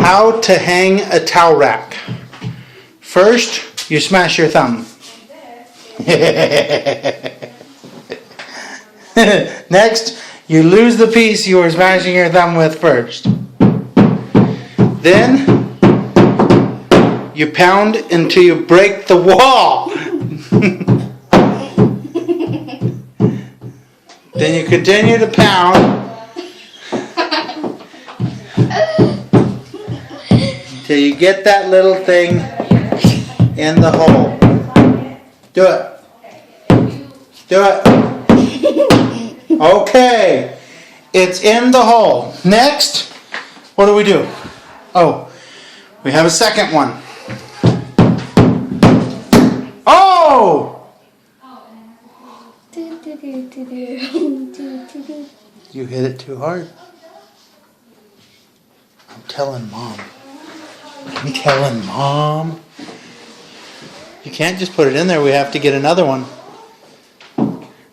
how to hang a towel rack. First, you smash your thumb. Next, you lose the piece you were smashing your thumb with first. Then, you pound until you break the wall. Then you continue to pound till you get that little thing in the hole. Do it. Do it. Okay. It's in the hole. Next, what do? Oh, we have a second one. Oh! You hit it too hard. I'm telling Mom. I'm telling Mom. You can't just put it in there. We have to get another one.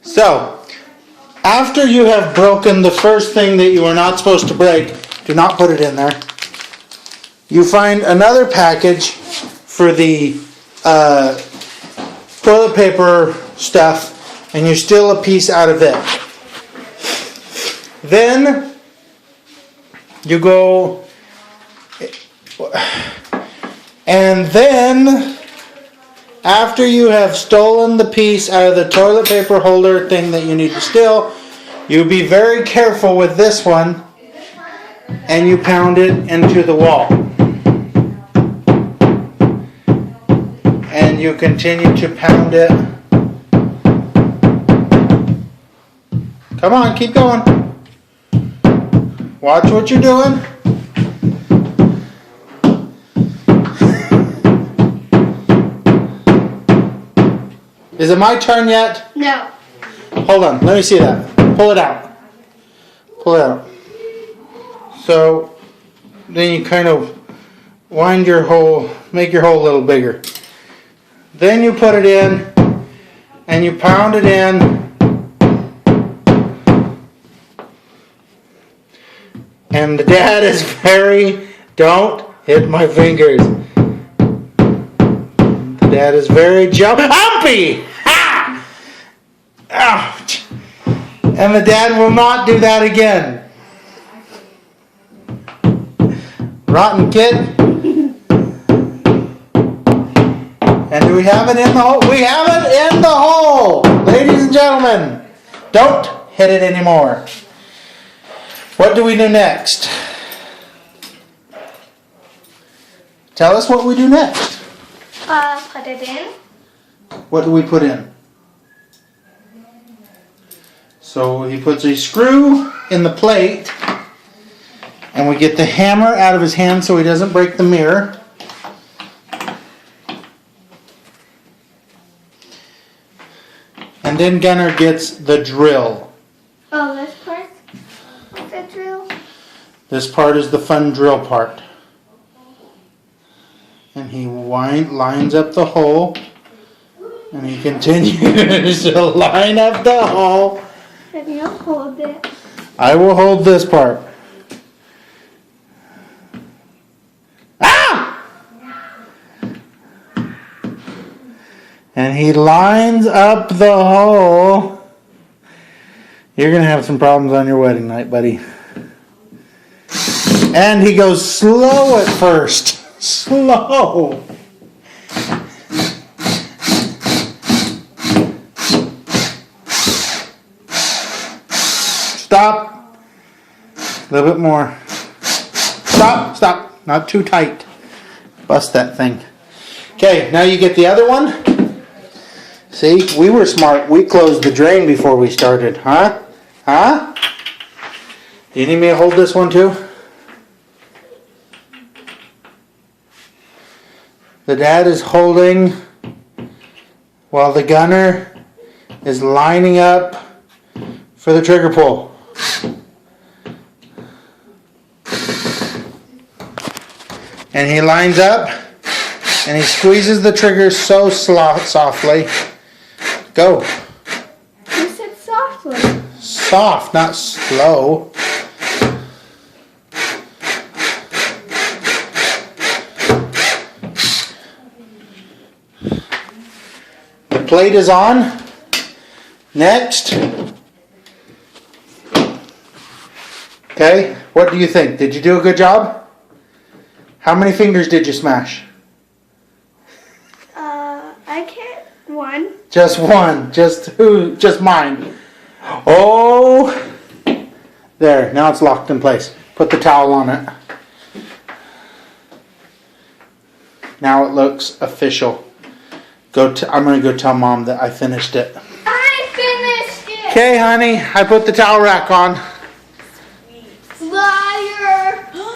So, after you have broken the first thing that you are not supposed to break, do not put it in there. You find another package for the toilet paper stuff, and you steal a piece out of it. Then you go, and then after you have stolen the piece out of the toilet paper holder thing that you need to steal, you be very careful with this one, and you pound it into the wall. And you continue to pound it. Come on, keep going. Watch what you're doing. Is it my turn yet? No. Hold on, let me see that. Pull it out. Pull it out. So, then you kind of wind your hole, make your hole a little bigger. Then you put it in, and you pound it in. And the dad is very, don't hit my fingers. The dad is very jumpy. Ha! Ouch. And the dad will not do that again. Rotten kid. And do we have it in the hole? We have it in the hole! Ladies and gentlemen, don't hit it anymore. What do we do next? Tell us what we do next. Put it in. What do we put in? So he puts a screw in the plate, and we get the hammer out of his hand so he doesn't break the mirror. And then Gunnar gets the drill. Oh, this part? What's the drill? This part is the fun drill part. And he lines up the hole. And he continues to line up the hole. And you'll hold it. I will hold this part. Ah! And he lines up the hole. You're going to have some problems on your wedding night, buddy. And he goes slow at first. Slow. Stop. A little bit more. Stop, stop. Not too tight. Bust that thing. Okay, now you get the other one. See, we were smart. We closed the drain before we started. Huh? Huh? Do you need me to hold this one too? The dad is holding while the gunner is lining up for the trigger pull. And he lines up and he squeezes the trigger so softly. Go. You said softly. Soft, not slow. plate is on. Next. Okay, what do you think? Did you do a good job? How many fingers did you smash? I can't. One. Just one. Just who? Just mine. Oh, there. Now it's locked in place. Put the towel on it. Now it looks official. I'm gonna go tell Mom that I finished it. I finished it. Okay, honey. I put the towel rack on.